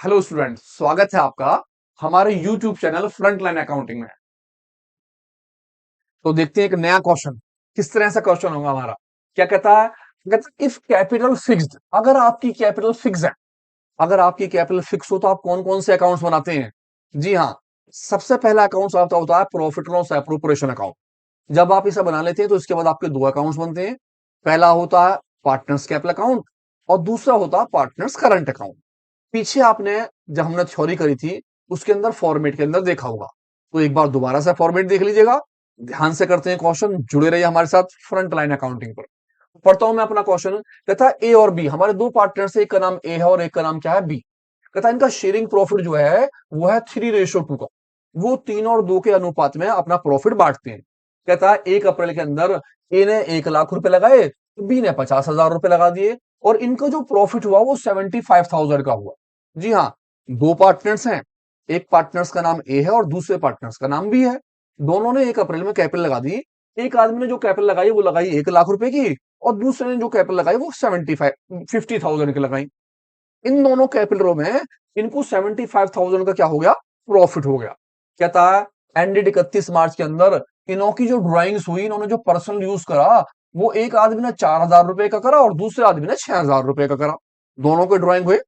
Hello student, स्वागत है आपका हमारे YouTube channel front line accounting में। तो देखते हैं एक नया क्वेश्चन किस तरह से क्वेश्चन होगा हमारा। क्या कहता है? कहता है इफ कैपिटल फिक्स्ड, अगर आपकी कैपिटल फिक्स है, अगर आपकी कैपिटल फिक्स हो तो आप कौन कौन से अकाउंट्स बनाते हैं? जी हाँ, सबसे पहला अकाउंट आपका होता है प्रॉफिट लॉस एप्रोप्रिएशन अकाउंट। जब आप इसे बना लेते हैं तो इसके बाद आपके दो अकाउंट्स बनते हैं। पहला होता है पार्टनर्स कैपिटल अकाउंट और दूसरा होता है पार्टनर्स करंट अकाउंट। पीछे आपने जब हमने थ्योरी करी थी उसके अंदर फॉर्मेट के अंदर देखा होगा, तो एक बार दोबारा से फॉर्मेट देख लीजिएगा। ध्यान से करते हैं क्वेश्चन, जुड़े रहिए हमारे साथ फ्रंट लाइन अकाउंटिंग पर। पढ़ता हूं मैं अपना क्वेश्चन। कहता है ए और बी, हमारे दो पार्टनर्स है, एक का नाम ए है और एक का नाम क्या है, बी। कहता है इनका शेयरिंग प्रॉफिट जो है वो है 3:2 का। वो 3 और 2 के अनुपात में अपना प्रॉफिट बांटते हैं। कहता है 1 अप्रैल के अंदर ए ने 1 लाख रुपए लगाए तो बी ने 50,000 रुपए लगा दिए, और इनका जो प्रॉफिट हुआ वो 75,000 का हुआ। जी हाँ, दो पार्टनर्स हैं, एक पार्टनर्स का नाम ए है और दूसरे पार्टनर्स का नाम बी है। दोनों ने 1 अप्रैल में कैपिटल लगा दी। एक आदमी ने जो कैपिटल लगाई वो लगाई 1 लाख रुपए की, और दूसरे ने जो कैपिटल लगाई वो 50,000 की लगाई। इन दोनों कैपिटलों में इनको 75,000 का क्या हो गया, प्रॉफिट हो गया। कहता है एंडेड 31 मार्च के अंदर इनों की जो ड्राइंग्स हुई, इन्होंने जो पर्सनल यूज करा, वो एक आदमी ने 4,000 रुपए का करा और दूसरे आदमी ने 6,000 रुपए का करा। दोनों के ड्राइंग हुए,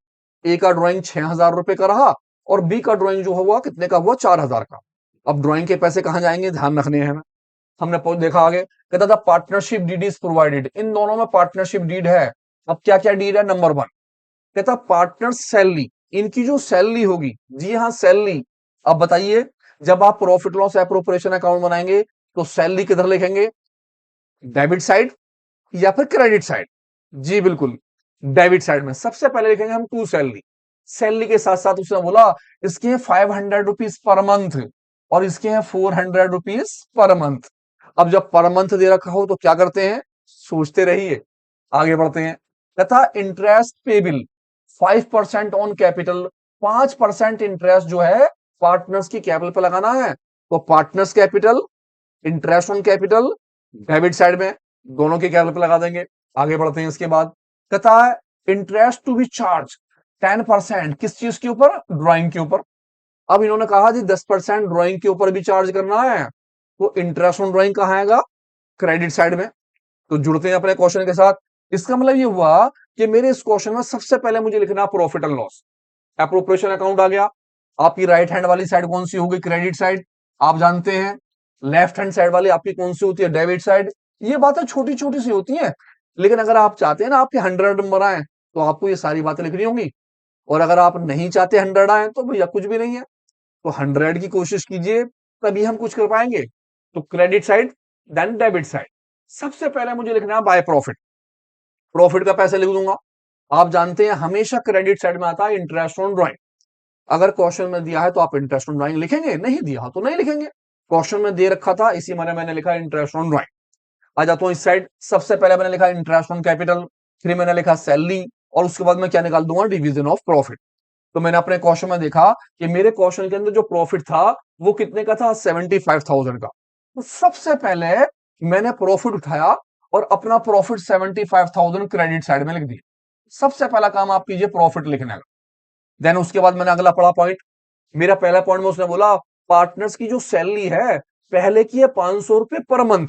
ए का ड्राइंग 6,000 रुपए का रहा और बी का ड्राइंग जो हुआ कितने का हुआ, 4,000 का। अब ड्राइंग के पैसे कहां जाएंगे, ध्यान रखने हैं हमें। हमने देखा आगे, कहता था पार्टनरशिप डीड इज प्रोवाइडेड, इन दोनों में पार्टनरशिप डीड है। अब क्या क्या डीड है, नंबर 1 कहता पार्टनर सैलरी, इनकी जो सैलरी होगी, जी हाँ सैलरी। अब बताइए, जब आप प्रॉफिट लॉस एप्रोप्रिएशन अकाउंट बनाएंगे तो सैलरी किधर लिखेंगे, डेबिट साइड या फिर क्रेडिट साइड? जी बिल्कुल, डेबिट साइड में सबसे पहले लिखेंगे हम टू सैलरी। सैलरी के साथ साथ उसने बोला इसके हैं 500 रुपीज पर मंथ और इसके हैं 400 रुपीज पर मंथ। अब जब पर मंथ दे रखा हो तो क्या करते हैं, सोचते रहिए, आगे बढ़ते हैं। तथा interest payable 5% on capital, 5% interest जो है पार्टनर्स की कैपिटल पर लगाना है। तो partners capital, interest on capital, debit side में दोनों के कैपिटल पे लगा देंगे। आगे बढ़ते हैं इसके बाद, कहता है इंटरेस्ट टू बी चार्ज 10%, किस चीज के ऊपर, ड्राइंग के ऊपर। अब इन्होंने कहा जी 10% ड्राइंग के ऊपर भी चार्ज करना है, तो इंटरेस्ट ऑन ड्राइंग कहाँ आएगा, क्रेडिट साइड में। तो जुड़ते हैं अपने क्वेश्चन के साथ। इसका मतलब ये हुआ कि मेरे इस क्वेश्चन में सबसे पहले मुझे लिखना profit and loss appropriation account आ गया। आपकी राइट हैंड वाली साइड कौन सी होगी, क्रेडिट साइड, आप जानते हैं। लेफ्ट हैंड साइड वाली आपकी कौन सी होती है, डेबिट साइड। ये बातें छोटी छोटी सी होती हैं, लेकिन अगर आप चाहते हैं ना आपके 100 नंबर आए तो आपको ये सारी बातें लिखनी होंगी। और अगर आप नहीं चाहते 100 आए तो भैया कुछ भी नहीं है, तो 100 की कोशिश कीजिए, तभी हम कुछ कर पाएंगे। तो credit side then debit side. सबसे पहले मुझे लिखना है बाय प्रॉफिट, प्रॉफिट का पैसे लिख दूंगा। आप जानते हैं हमेशा क्रेडिट साइड में आता है इंटरेस्ट ऑन ड्राइंग। अगर क्वेश्चन में दिया है तो आप इंटरेस्ट ऑन ड्राइंग लिखेंगे, नहीं दिया तो नहीं लिखेंगे। क्वेश्चन में दे रखा था इसी मैंने मैंने लिखा इंटरेस्ट ऑन ड्राइंग। आ जाता हूं इस साइड, सबसे पहले मैंने लिखा इंटरेस्ट ऑन कैपिटल, फिर मैंने लिखा सैलरी, और उसके बाद मैं क्या निकाल दूंगा, डिवीजन ऑफ प्रॉफिट। तो मैंने अपने क्वेश्चन में देखा कि मेरे क्वेश्चन के अंदर जो प्रॉफिट था वो कितने का था, 75,000 का। तो सबसे पहले मैंने प्रॉफिट उठाया और अपना प्रॉफिट 75,000 क्रेडिट साइड में लिख दिया। सबसे पहला काम आप कीजिए प्रॉफिट लिखने का। देन उसके बाद मैंने अगला पढ़ा पॉइंट। मेरा पहला पॉइंट में उसने बोला पार्टनर्स की जो सैलरी है, पहले की है 500 रुपए पर मंथ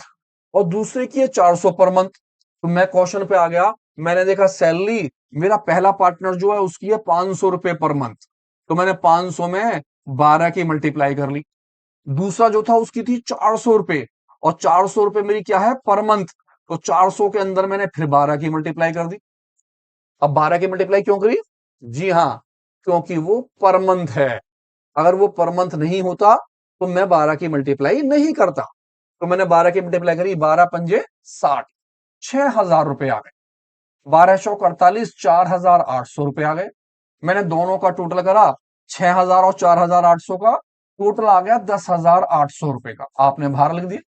और दूसरे की है 400 पर मंथ। तो मैं क्वेश्चन पे आ गया, मैंने देखा सैलरी मेरा पहला पार्टनर जो है उसकी है 500 रुपए पर मंथ, तो मैंने 500 में 12 की मल्टीप्लाई कर ली। दूसरा जो था उसकी थी 400 रुपए, और 400 रुपए मेरी क्या है, पर मंथ, तो 400 के अंदर मैंने फिर 12 की मल्टीप्लाई कर दी। अब 12 की मल्टीप्लाई क्यों करी, जी हाँ, क्योंकि वो पर मंथ है। अगर वो पर मंथ नहीं होता तो मैं 12 की मल्टीप्लाई नहीं करता। तो मैंने 12 की मल्टीप्लाई करी, 12 पंजे 60, 6,000 रुपए आ गए। 12 चौक 48, 4,800 रुपए आ गए। मैंने दोनों का टोटल करा, 6,000 और 4,800 का टोटल आ गया 10,800 रुपए का। आपने बाहर लिख दिया।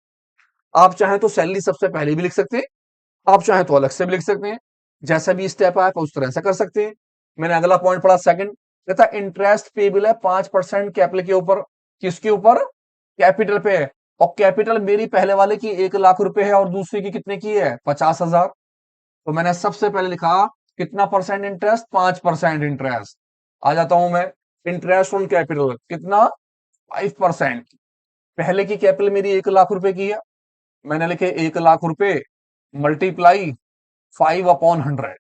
आप चाहें तो सैलरी सबसे पहले भी लिख सकते हैं, आप चाहें तो अलग से भी लिख सकते हैं, जैसा भी स्टेप आया उस तरह से कर सकते हैं। मैंने अगला पॉइंट पढ़ा सेकंड, कहता इंटरेस्ट पेबल है 5% कैपिटल के ऊपर, किसके ऊपर, कैपिटल पे है। और कैपिटल मेरी पहले वाले की 1 लाख रुपए है और दूसरी की कितने की है, 50,000। तो मैंने सबसे पहले लिखा कितना परसेंट इंटरेस्ट, 5% इंटरेस्ट। आ जाता हूं मैं। इंटरेस्ट ऑन कैपिटल कितना, 5%। पहले की कैपिटल मेरी 1 लाख रुपए की है, मैंने लिखे 1 लाख रुपए मल्टीप्लाई 5/100।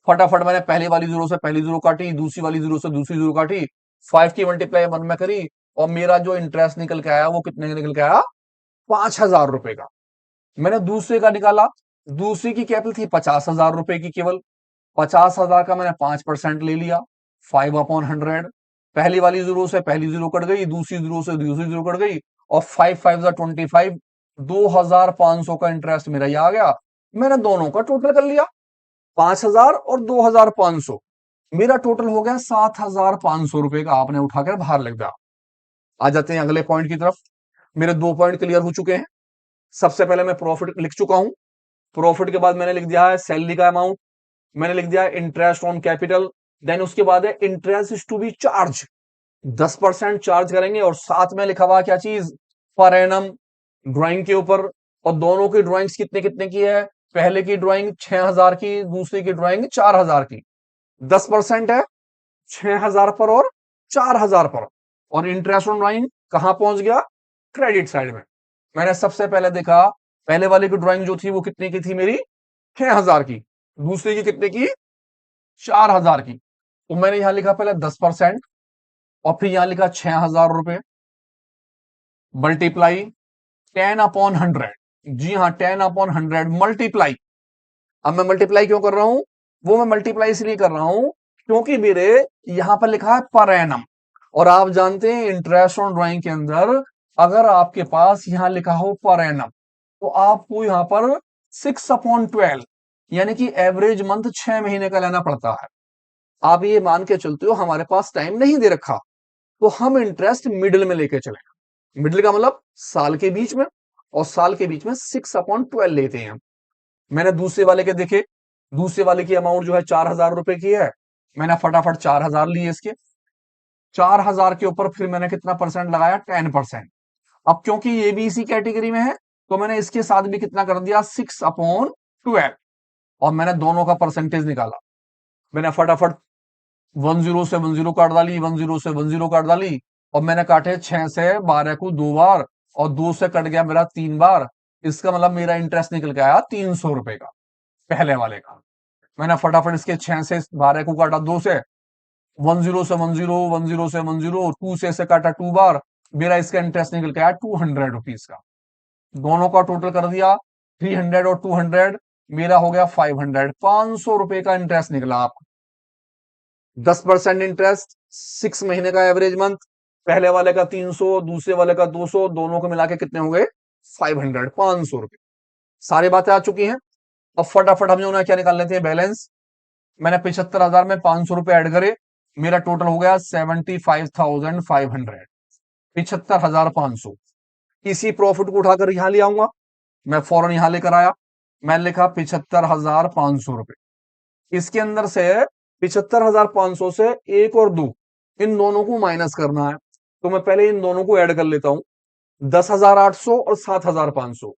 फटाफट मैंने पहली वाली जीरो से पहली जीरो काटी, दूसरी वाली जीरो से दूसरी जीरो काटी, 5 की मल्टीप्लाई 1 में करी, और मेरा जो इंटरेस्ट निकल के आया वो कितने का निकल के आया, 5,000 रुपए का। मैंने दूसरे का निकाला, दूसरी की कैपिटल थी 50,000 रुपए की केवल, 50,000 का मैंने 5% ले लिया, 5/100। पहली वाली जीरो से पहली जीरो कट गई, दूसरी जीरो से दूसरी जीरो कट गई, और 5×5 = 25, 2,500 का इंटरेस्ट मेरा ये आ गया। मैंने दोनों का टोटल कर लिया, 5,000 और 2,500, मेरा टोटल हो गया 7,500 रुपए का। आपने उठाकर बाहर लग दिया। आ जाते हैं अगले पॉइंट की तरफ। मेरे 2 पॉइंट क्लियर हो चुके हैं। सबसे पहले मैं प्रॉफिट लिख चुका हूं, प्रॉफिट के बाद मैंने लिख दिया है सैलरी का अमाउंट, मैंने लिख दिया है इंटरेस्ट ऑन कैपिटल, देन उसके बाद है interest is to be charge, 10% charge करेंगे, और साथ में लिखा हुआ क्या चीज, पर एनम, ड्राइंग के ऊपर। और दोनों की ड्राइंग्स कितने कितने की है, पहले की ड्राइंग 6,000 की, दूसरी की ड्राइंग 4,000 की। 10% है 6,000 पर और 4,000 पर, और इंटरेस्ट ऑन ड्राइंग कहां पहुंच गया, क्रेडिट साइड में। मैंने सबसे पहले देखा, पहले वाले की ड्राइंग जो थी वो कितने की थी मेरी, 6,000 की, दूसरी की कितने की, 4,000 की। तो मैंने यहां लिखा पहले 10%, और फिर यहां लिखा 6,000 रुपए मल्टीप्लाई 10/100। जी हाँ, 10/100 मल्टीप्लाई। अब मैं मल्टीप्लाई क्यों कर रहा हूं, वो मैं मल्टीप्लाई इसलिए कर रहा हूं क्योंकि मेरे यहां पर लिखा है पर एनम, और आप जानते हैं इंटरेस्ट ऑन ड्राइंग के अंदर अगर आपके पास यहां लिखा हो पर एनम, तो आपको यहां पर 6/12 यानी कि एवरेज मंथ 6 महीने का लेना पड़ता है। आप ये मान के चलते हो हमारे पास टाइम नहीं दे रखा, तो हम इंटरेस्ट मिडिल में लेके चले। मिडिल का मतलब साल के बीच में, और साल के बीच में 6/12 लेते हैं। मैंने दूसरे वाले के देखे, दूसरे वाले की अमाउंट जो है 4,000 रुपए की है, मैंने फटाफट 4,000 लिए इसके, 4,000 के ऊपर फिर मैंने कितना परसेंट लगाया, 10%। अब क्योंकि ये भी इसी कैटेगरी में है, तो मैंने इसके साथ भी कितना कर दिया, 6/12, और मैंने दोनों का परसेंटेज निकाला। मैंने फटाफट 10 से 10 काट डाली, 10 से 10 काट डाली, और मैंने काटे 6 से 12 को 2 बार, और 2 से कट गया मेरा 3 बार। इसका मतलब मेरा इंटरेस्ट निकल के आया 300 रुपए का, पहले वाले का। मैंने फटाफट इसके 6 से 12 को काटा 2 से, 10 से 10, 10 से 10, 2 से काटा 2 बार, मेरा इसका इंटरेस्ट निकल के आया 200 रुपीज का। दोनों का टोटल कर दिया 300 और 200, मेरा हो गया 500, 500 रुपए का इंटरेस्ट निकला। आप 10% इंटरेस्ट, 6 महीने का एवरेज मंथ, पहले वाले का 300, दूसरे वाले का 200, दोनों को मिला के कितने हो गए, 500, 500 रुपए। सारी बातें आ चुकी हैं। अब फटाफट हम जो ना क्या निकाल लेते हैं, बैलेंस। मैंने 75,000 में 500 रुपए ऐड करे, मेरा टोटल हो गया 75,500, 75,500। इसी प्रॉफिट को उठाकर यहां ले आऊंगा, मैं फौरन यहां लेकर आया, मैंने लिखा 75,500 रुपए। इसके अंदर से 75,500 से एक और दो, इन दोनों को माइनस करना है, तो मैं पहले इन दोनों को ऐड कर लेता हूं, 10,800 और 7,500,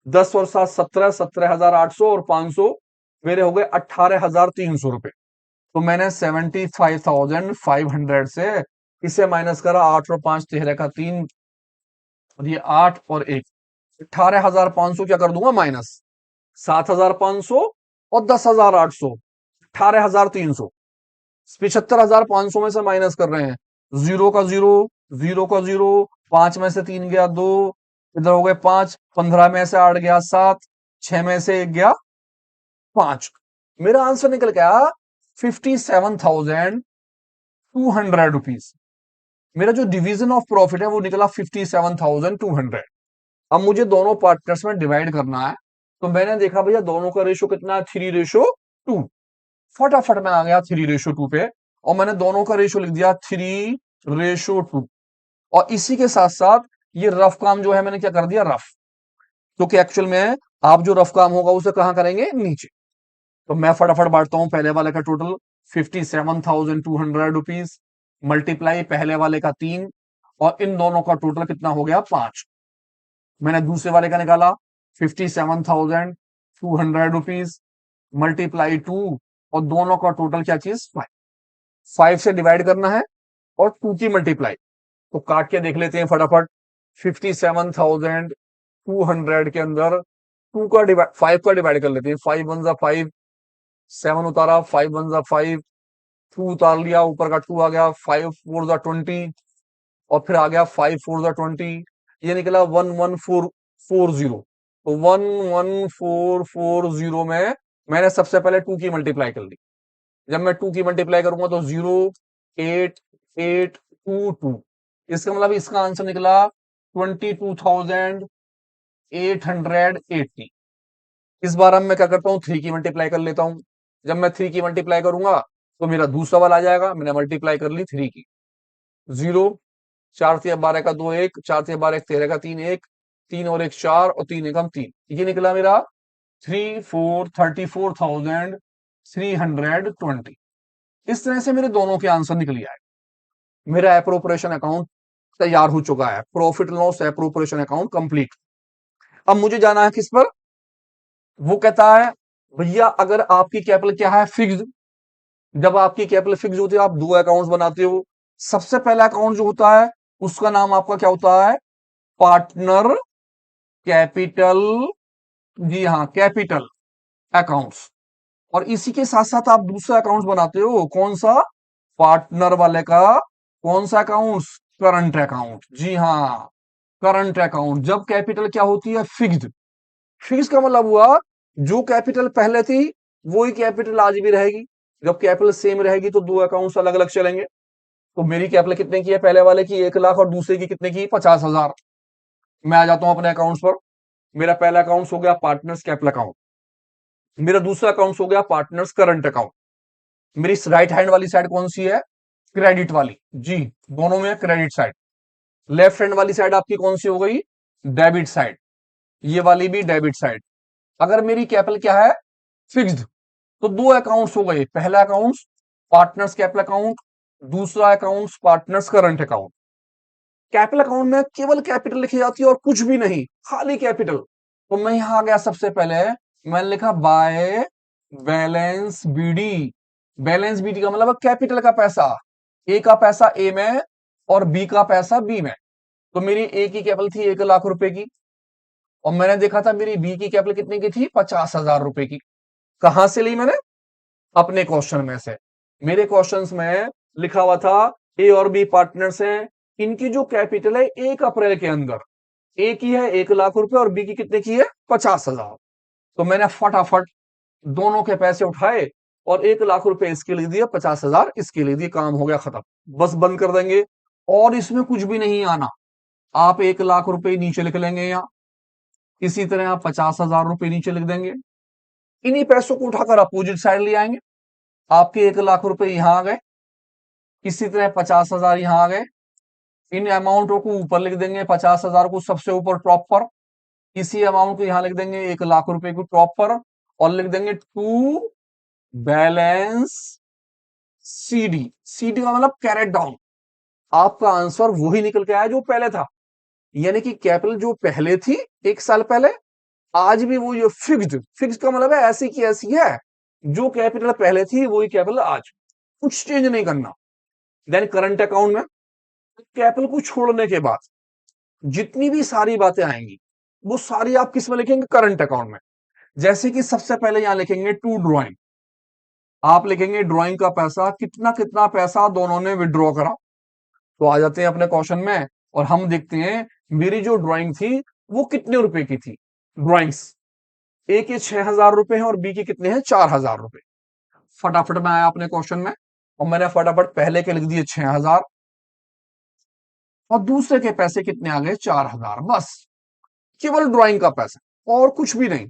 10 और 7 17, 17,800 और 500 मेरे हो गए 18,300 रुपए। तो मैंने 75,500 से इसे माइनस करा, 8 और 5 13 का 3, और ये 8 और 1, 18,500 क्या कर दूंगा माइनस, 7,500 और 10,800, 18,300। 75,500 में से माइनस कर रहे हैं, जीरो का जीरो, जीरो का जीरो, 5 में से 3 गया 2, इधर हो गए 5, 15 में से 8 गया 7, 6 में से 1 गया 5। मेरा आंसर निकल गया 57,200 रुपीज। मेरा जो डिवीजन ऑफ प्रॉफिट है वो निकला 57,200। अब मुझे दोनों पार्टनर्स में डिवाइड करना है, तो मैंने देखा भैया दोनों का रेशो कितना है, 3:2। फटाफट मैं आ गया 3:2 पे, और मैंने दोनों का रेशो लिख दिया 3:2। और इसी के साथ साथ ये रफ काम जो है मैंने क्या कर दिया, रफ, क्योंकि एक्चुअल में आप जो रफ काम होगा उसे कहां करेंगे, नीचे। तो मैं फटाफट बांटता हूं, पहले वाले का टोटल 57,200 रुपीज मल्टीप्लाई पहले वाले का 3, और इन दोनों का टोटल कितना हो गया, 5। मैंने दूसरे वाले का निकाला 57,200 रुपीज मल्टीप्लाई 2, और दोनों का टोटल क्या चीज, 5। 5 से डिवाइड करना है और 2 की मल्टीप्लाई। तो काट के देख लेते हैं फटाफट। 57,200 के अंदर 2 का डिवाइड 5 का डिवाइड कर लेते हैं। 5 वन जा 5, 7 उतारा, 5 वन जा 5, 2 उतार लिया, ऊपर का 2 आ गया, 5 4 जा 20 और फिर आ गया 5 4 जा 20, ये निकला 11440। तो 11440 में मैंने सबसे पहले 2 की मल्टीप्लाई कर ली। जब मैं 2 की मल्टीप्लाई करूंगा तो 08822, इसका मतलब इसका आंसर निकला 22,880। इस बार अब मैं क्या करता हूं, 3 की मल्टीप्लाई कर लेता हूं। जब मैं 3 की मल्टीप्लाई करूंगा तो मेरा दूसरा वाला आ जाएगा। मैंने मल्टीप्लाई कर ली 3 की। 0, 4 तिया 12 का 2 1, 4 तिया 12 13 का 3 1, 3 और 1 4 और 3 एकम 3, ये निकला मेरा 34,320। इस तरह से मेरे दोनों के आंसर निकल आए। मेरा एप्रोप्रिएशन अकाउंट तैयार हो चुका है। Profit loss appropriation account complete. अब मुझे जाना है किस पर। वो कहता है भैया अगर आपकी कैपिटल क्या है, फिक्स्ड। जब आपकी कैपिटल फिक्स होती है आप दो अकाउंट्स बनाते हो। सबसे पहला अकाउंट जो होता है उसका नाम आपका क्या होता है, पार्टनर कैपिटल। जी हाँ, कैपिटल अकाउंट्स। और इसी के साथ साथ आप दूसरा अकाउंट बनाते हो, कौन सा, पार्टनर वाले का कौन सा अकाउंट, करंट अकाउंट। जी हाँ, करंट अकाउंट। जब कैपिटल क्या होती है, फिक्स्ड। फिक्स का मतलब हुआ जो कैपिटल पहले थी वही कैपिटल आज भी रहेगी। जब कैपिटल सेम रहेगी तो दो अकाउंट्स अलग अलग चलेंगे। तो मेरी कैपिटल कितने की है, पहले वाले की 1 लाख और दूसरे की कितने की, 50,000। मैं आ जाता हूं अपने अकाउंट्स पर। मेरा पहला अकाउंट हो गया पार्टनर्स कैपिटल अकाउंट, मेरा दूसरा अकाउंट हो गया पार्टनर्स करंट अकाउंट। मेरी राइट हैंड वाली साइड कौन सी है, क्रेडिट वाली। जी, दोनों में क्रेडिट साइड। लेफ्ट हैंड वाली साइड आपकी कौन सी हो गई, डेबिट साइड। ये वाली भी डेबिट साइड। अगर मेरी कैपिटल क्या है, फिक्स्ड, तो दो अकाउंट्स हो गए। पहला अकाउंट पार्टनर्स कैपिटल अकाउंट, दूसरा account partners current account. Capital account में केवल कैपिटल लिखी जाती है और कुछ भी नहीं, खाली कैपिटल। तो मैं यहां आ गया, सबसे पहले मैंने लिखा by balance BD. Balance BD का मतलब कैपिटल का पैसा। ए का पैसा ए में और बी का पैसा बी में। तो मेरी ए की कैपिटल थी 1 लाख रुपए की और मैंने देखा था मेरी बी की कैपिटल कितने की थी, 50,000 रुपए की। कहां से ली मैंने, अपने क्वेश्चन में से। मेरे क्वेश्चंस में लिखा हुआ था ए और बी पार्टनर्स हैं, इनकी जो कैपिटल है 1 अप्रैल के अंदर, ए की है 1 लाख रुपए और बी की कितने की है, 50,000। तो मैंने फटाफट दोनों के पैसे उठाए और 1 लाख रुपए इसके लिए दिए, 50,000 इसके लिए दिए, काम हो गया खत्म। बस बंद कर देंगे और इसमें कुछ भी नहीं आना। आप 1 लाख रुपए नीचे लिख लेंगे यहाँ, इसी तरह आप 50,000 रुपए नीचे लिख देंगे। इन्हीं पैसों को उठाकर अपोजिट साइड ले आएंगे। आपके 1 लाख रुपए यहां आ गए, इसी तरह 50,000 यहां आ गए। इन अमाउंटों को ऊपर लिख देंगे, 50,000 को सबसे ऊपर टॉप पर, इसी अमाउंट को यहां लिख देंगे 1 लाख रुपए को टॉप पर और लिख देंगे टू बैलेंस सीडी। सीडी का मतलब कैरेट डाउन। आपका आंसर वही निकल के आया जो पहले था। यानी कि कैपिटल जो पहले थी 1 साल पहले, आज भी वो, ये फिक्स्ड। फिक्स्ड का मतलब है ऐसी की ऐसी है, जो कैपिटल पहले थी वही कैपिटल आज, कुछ चेंज नहीं करना। देन करंट अकाउंट में कैपिटल को छोड़ने के बाद जितनी भी सारी बातें आएंगी वो सारी आप किस में लिखेंगे, करंट अकाउंट में। जैसे कि सबसे पहले यहां लिखेंगे टू ड्रॉइंग। आप लिखेंगे ड्राइंग का पैसा, कितना कितना पैसा दोनों ने विड्रॉ करा। तो आ जाते हैं अपने क्वेश्चन में और हम देखते हैं मेरी जो ड्राइंग थी वो कितने रुपए की थी। ड्राइंग्स ए के 6,000 रुपए हैं और बी के कितने हैं, 4,000 रुपए। फटाफट में आया अपने क्वेश्चन में और मैंने फटाफट पहले के लिख दिए 6,000 और दूसरे के पैसे कितने आ गए, 4,000। बस केवल ड्राइंग का पैसा और कुछ भी नहीं।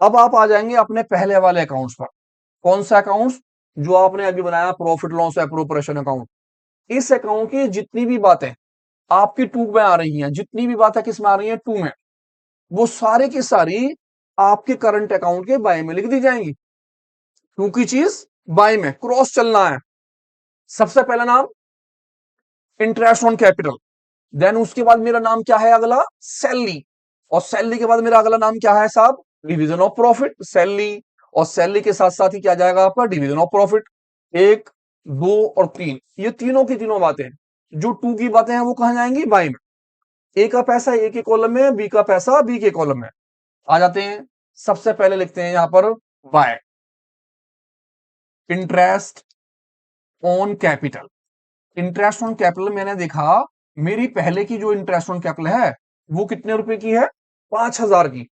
अब आप आ जाएंगे अपने पहले वाले अकाउंट्स पर। कौन सा अकाउंट, जो आपने अभी बनाया, प्रॉफिट लॉस एप्रोप्रिएशन अकाउंट। इस अकाउंट की जितनी भी बातें आपकी टू में आ रही हैं, जितनी भी बातें किस में आ रही हैं, टू में, वो सारी की सारी आपके करंट अकाउंट के बाय में लिख दी जाएंगी। टू की चीज बाय में क्रॉस चलना है। सबसे पहला नाम इंटरेस्ट ऑन कैपिटल, देन उसके बाद मेरा नाम क्या है अगला, सैलरी। और सैलरी के बाद मेरा अगला नाम क्या है साहब, डिवीजन ऑफ प्रॉफिट। सैलरी और सैलरी के साथ साथ ही क्या जाएगा आपका, डिवीजन ऑफ प्रॉफिट। एक दो और तीन, ये तीनों की तीनों बातें, जो टू की बातें हैं वो कहां जाएंगी, बाई में। ए का पैसा ए के कॉलम में, बी का पैसा बी के कॉलम में। आ जाते हैं, सबसे पहले लिखते हैं यहां पर वाई, interest on capital. Interest on capital मैंने देखा, मेरी पहले की जो इंटरेस्ट ऑन कैपिटल है वो कितने रुपए की है, 5,000 की,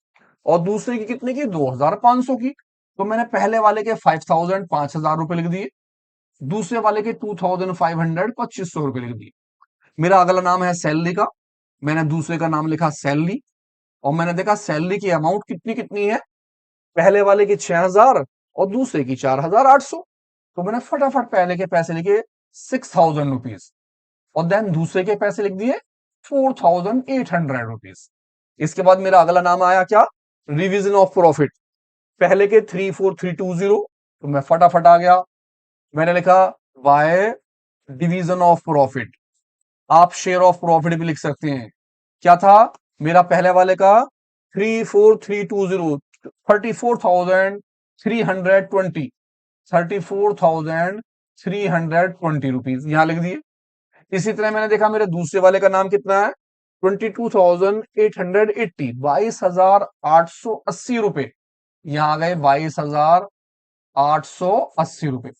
और दूसरे की कितने की, 2,500 की। तो मैंने पहले वाले के 5,000 5,000 रुपए लिख दिए, दूसरे वाले के 2,500 2,500 रुपए लिख दिए। मेरा अगला नाम है सैलरी का, मैंने दूसरे का नाम लिखा सैलरी, और मैंने देखा सैलरी की अमाउंट कितनी कितनी है, पहले वाले की 6,000 और दूसरे की 4,800। तो मैंने फटाफट पहले के पैसे लिखे 6,000 रुपीज, और देन दूसरे के पैसे लिख दिए 4,800 रुपीज। इसके बाद मेरा अगला नाम आया क्या, रिवीजन ऑफ प्रॉफिट। पहले के 3,4,3,2,0, तो मैं फटाफट आ गया, मैंने लिखा बाय डिवीजन ऑफ प्रॉफिट। आप शेयर ऑफ प्रॉफिट भी लिख सकते हैं। क्या था मेरा पहले वाले का, 3,4,3,2,0, 34,320, 34,320 रुपीज, यहां लिख दिए। इसी तरह मैंने देखा मेरे दूसरे वाले का नाम कितना है, 22,880, 22,880 रुपए, यहां आ गए 22,880 रुपए।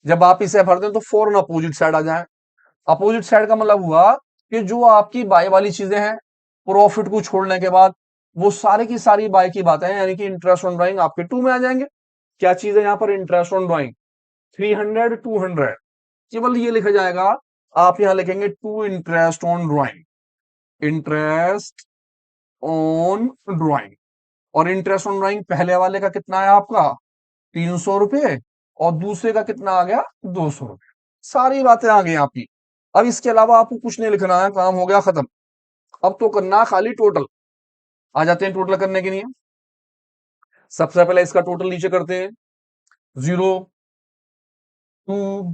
जब आप इसे भर दें तो फौरन अपोजिट साइड आ जाए। अपोजिट साइड का मतलब हुआ कि जो आपकी बाय वाली चीजें हैं, प्रॉफिट को छोड़ने के बाद, वो सारी की सारी बाय की बातें हैं, यानी कि इंटरेस्ट ऑन ड्राइंग आपके टू में आ जाएंगे। क्या चीज है यहाँ पर, इंटरेस्ट ऑन ड्राइंग, 300 200, केवल ये लिखा जाएगा। आप यहां लिखेंगे to interest on drawing, interest on drawing. और इंटरेस्ट ऑन ड्राइंग पहले वाले का कितना है आपका, 300 रुपए, और दूसरे का कितना आ गया, 200 रुपए। सारी बातें आ गई आपकी। अब इसके अलावा आपको कुछ नहीं लिखना है, काम हो गया खत्म। अब तो करना खाली टोटल। आ जाते हैं टोटल करने के लिए। सबसे पहले इसका टोटल नीचे करते हैं, 0 2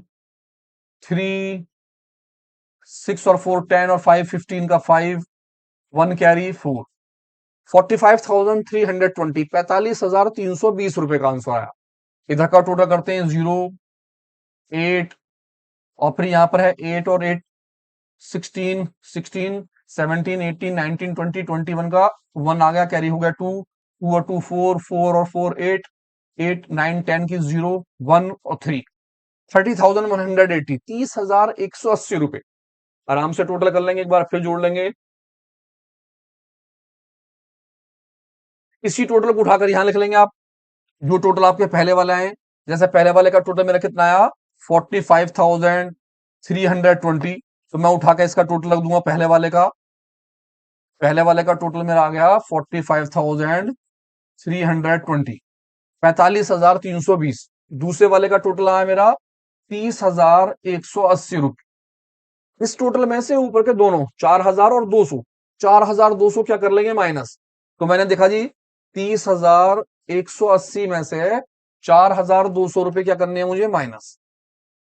3 6 और 4 10 और 5 15 का 5, 1 कैरी 4, 45,320, 45,320 रुपए का आंसर आया। इधर का टोटल करते हैं, 0 8, और फिर यहां पर है 8 और 8, 16 16 17 18 19 20 21 का 1 आ गया, कैरी हो गया 2, 2 और 2 4, 4 और 4 8, 8 9 10 की 0 1 और 3, 30,180, 30,180 रुपए। आराम से टोटल कर लेंगे, एक बार फिर जोड़ लेंगे। इसी टोटल को उठाकर यहां लिख लेंगे आप, जो टोटल आपके पहले वाले आए। जैसे पहले वाले का टोटल मेरा कितना आया, 45,320, तो मैं उठा के इसका टोटल लग दूंगा पहले वाले का। पहले वाले का टोटल मेरा आ गया 45,320, 45,320। दूसरे वाले का टोटल आया मेरा 30,180 रुपये। इस टोटल में से ऊपर के दोनों 4,000 और 200, 4,200 क्या कर लेंगे, माइनस। तो मैंने देखा जी, 30,180 में से 4,200 रुपए क्या करने हैं मुझे, माइनस।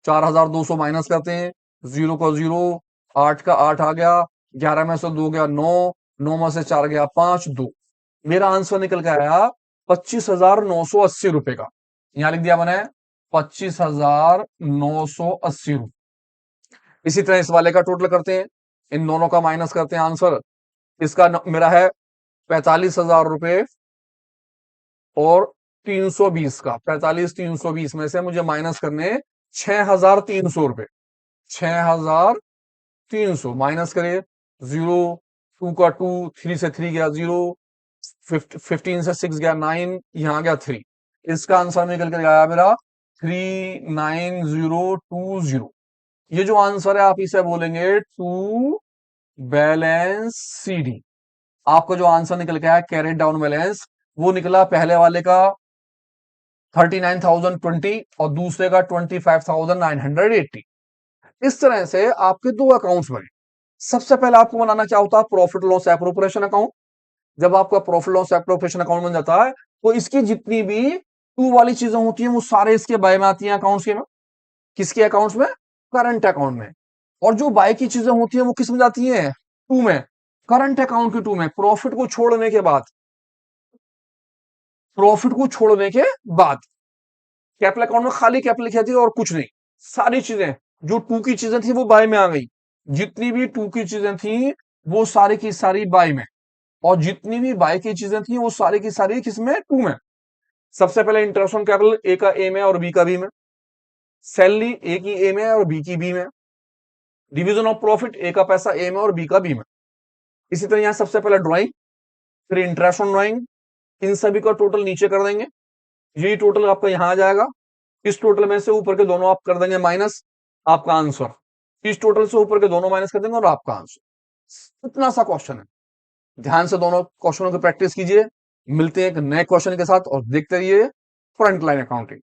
4,200 माइनस करते हैं, 0 का 0, 8 का 8 आ गया, 11 में से 2 गया 9, 9 में से 4 गया 5, 2। मेरा आंसर निकल के आया 25,980 रुपए का। यहां लिख दिया मैंने 25,980 रुपए। इसी तरह इस वाले का टोटल करते हैं, इन दोनों का माइनस करते हैं आंसर। इसका मेरा है 45,000 रुपए और 320 का, 45,320 में से मुझे माइनस करने 6,300 रुपए। 6,300 माइनस करे, 0 2 का 2, 3 से 3 गया 0, 15 से 6 गया 9, यहां गया 3। इसका आंसर निकल कर आया मेरा 39020। ये जो आंसर है आप इसे बोलेंगे टू बैलेंस सीडी। आपका जो आंसर निकल के आया कैरेट डाउन बैलेंस, वो निकला पहले वाले का 39,020 और दूसरे का 25,980। इस तरह से आपके दो अकाउंट्स बने। सबसे पहले आपको बनाना क्या होता है, प्रॉफिट लॉस एप्रोप्रिएशन अकाउंट। जब आपका प्रॉफिट लॉस एप्रोप्रिएशन अकाउंट बन जाता है, तो इसकी जितनी भी टू वाली चीजें होती हैं वो सारे इसके बाय में आती हैं अकाउंट्स के में। किसके अकाउंट्स में, करंट अकाउंट में। और जो बाय की चीजें होती हैं वो किस में जाती हैं, टू में, करंट अकाउंट के टू में। प्रॉफिट को छोड़ने के बाद, प्रॉफिट को छोड़ने के बाद कैपिटल अकाउंट में खाली कैपिटल लिखी जाती है और कुछ नहीं। सारी चीजें जो टू की चीजें थी वो बाय में आ गई, जितनी भी टू की चीजें थी वो सारी की सारी बाय में, और जितनी भी बाय की चीजें थी वो सारी की सारी किसमें, टू में। सबसे पहले इंटरेस्ट ऑन कैपिटल ए का ए में और बी का बी में, सैलरी ए की ए में और बी की बी में, डिवीजन ऑफ प्रॉफिट ए का पैसा ए में और बी का बी में। इसी तरह यहां सबसे पहले ड्राइंग, फिर इंटरेस्ट ऑन ड्राइंग, इन सभी का टोटल नीचे कर देंगे, यही टोटल आपका यहां आ जाएगा। इस टोटल में से ऊपर के दोनों आप कर देंगे माइनस, आपका आंसर। इस टोटल से ऊपर के दोनों माइनस कर देंगे और आपका आंसर। इतना सा क्वेश्चन है, ध्यान से दोनों क्वेश्चनों की प्रैक्टिस कीजिए। मिलते हैं एक नए क्वेश्चन के साथ और देखते रहिए फ्रंट लाइन अकाउंटिंग।